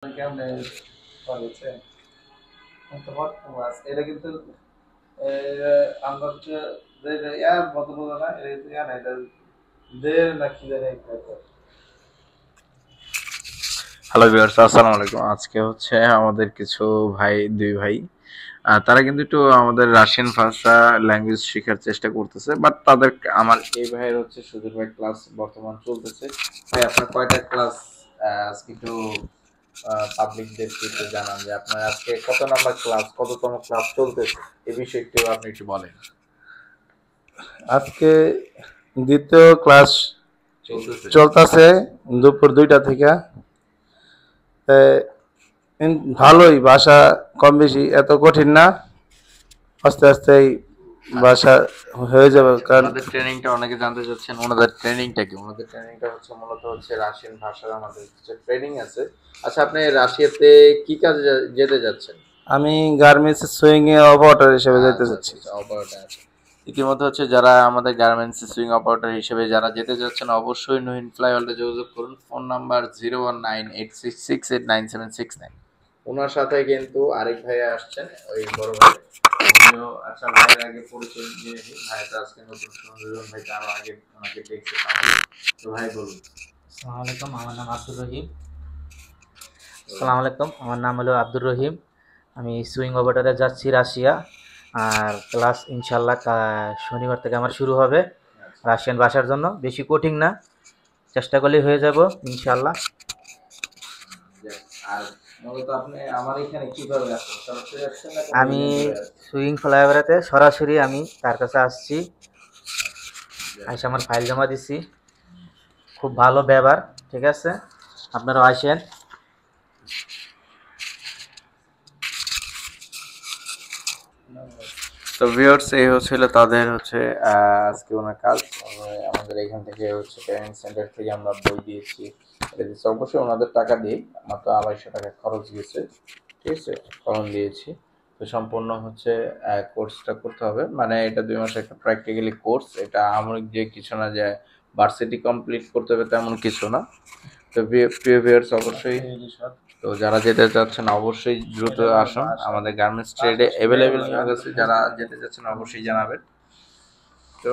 কেমনে পারছে তোমার মাছ এটা কিন্তু আমরা হচ্ছে যে ইয়া বদল না এটা কিন্তু ইয়া না এটা দের নাকি জানি একটা হ্যালো ভিউয়ার্স, আসসালামু আলাইকুম। আজকে হচ্ছে আমাদের কিছু দুই ভাই তারা কিন্তু একটু আমাদের রাশিয়ান ভাষা ল্যাঙ্গুয়েজ শেখার চেষ্টা করতেছে, বাট তাদের আমার এই ভাইয়ের হচ্ছে সুধীর ভাই ক্লাস বর্তমান চলতেছে। ভাই আপনার কয়টা ক্লাস আজকে একটু পাবলিকদেরকে একটু জানান যে আপনার আজকে কত নাম্বার ক্লাস, কততম ক্লাস চলতেছে, এই বিষয়ে একটু আপনি একটু বলেন। আজকে দ্বিতীয় ক্লাস চলতেছে দুপুর 2টা থেকে। ভালোই ভাষা, কম বেশি এত কঠিন না, আস্তে আস্তে ভাষা হয়ে যাবে। কারণ ওনাদের ট্রেনিংটা অনেকে জানতে চাচ্ছেন, ওনাদের ট্রেনিংটা কি? ওনাদের ট্রেনিংটা হচ্ছে মূলত হচ্ছে রাশিয়ান ভাষার আমাদের কিছু ট্রেনিং আছে। আচ্ছা, আপনি রাশিয়াতে কি কাজে যেতে যাচ্ছেন? আমি গার্মেন্টস সুইং এ অপারেটর হিসেবে যেতে চাচ্ছি। অপারেটর আছে। ইতিমধ্যে হচ্ছে যারা আমাদের গার্মেন্টস সুইং অপারেটর হিসেবে যারা যেতে যাচ্ছেন, অবশ্যই নহিন ফ্লাইওয়ালে যোগাযোগ করুন। Phone number 01986689769। ওনার সাথে কিন্তু আরেক ভাই আসছেন, ওই বড় ভাই। উনিও আচ্ছা ভাইয়ের আগে পরিচয় দিয়ে নিই। ভাইটা আজকে নতুন সুন্দরজন, ভাইটা আরো আগে ওনাকে দেখছে। তো ভাই বলুন। আসসালামু আলাইকুম, আমার নাম আব্দুর রহিম। আসসালামু আলাইকুম, আমার নাম হলো আব্দুর রহিম। আমি সুইং অপারেটরে যাচ্ছি রাশিয়া। আর ক্লাস ইনশাল্লাহ শনিবার থেকে আমার শুরু হবে রাশিয়ান ভাষার জন্য। বেশি কঠিন না, চেষ্টা করলেই হয়ে যাব ইনশাল্লাহ। আর মূলত আপনি আমার এখানে কিভাবে আসছেন? সরাসরি আসছেন না আমি সুইং ফ্লাইওভারেতে সরাসরি আমি তার কাছে আসছি, এসে আমার ফাইল জমা দিচ্ছি। খুব ভালো ব্যবহার, ঠিক আছে, আপনারাও আসেন। তো ভিউয়ার্স, এই হচ্ছিল তাদের হচ্ছে আজকে ওনার কাজ। আমাদের এখান থেকে হচ্ছে ট্রেনিং সেন্টার থেকে আমরা বই দিয়েছি, এটা দিচ্ছি অবশ্যই ওনাদের টাকা দিয়ে, মাত্র 250 টাকা খরচ গেছে, ঠিক আছে, কলম দিয়েছি। তো সম্পূর্ণ হচ্ছে কোর্সটা করতে হবে, মানে এটা 2 মাসের একটা প্র্যাকটিক্যালি কোর্স। এটা আমরিক যে কিছু না, যে ভার্সিটি কমপ্লিট করতে হবে তেমন কিছু না। তো প্রিয় ভিউয়ার্স, অবশ্যই তো যারা যেতে চাচ্ছেন অবশ্যই দ্রুত আসুন। আমাদের গার্মেন্টস ট্রেডে অ্যাভেলেবেল নিয়োগ আছে, যারা যেতে চাচ্ছেন অবশ্যই জানাবেন। তো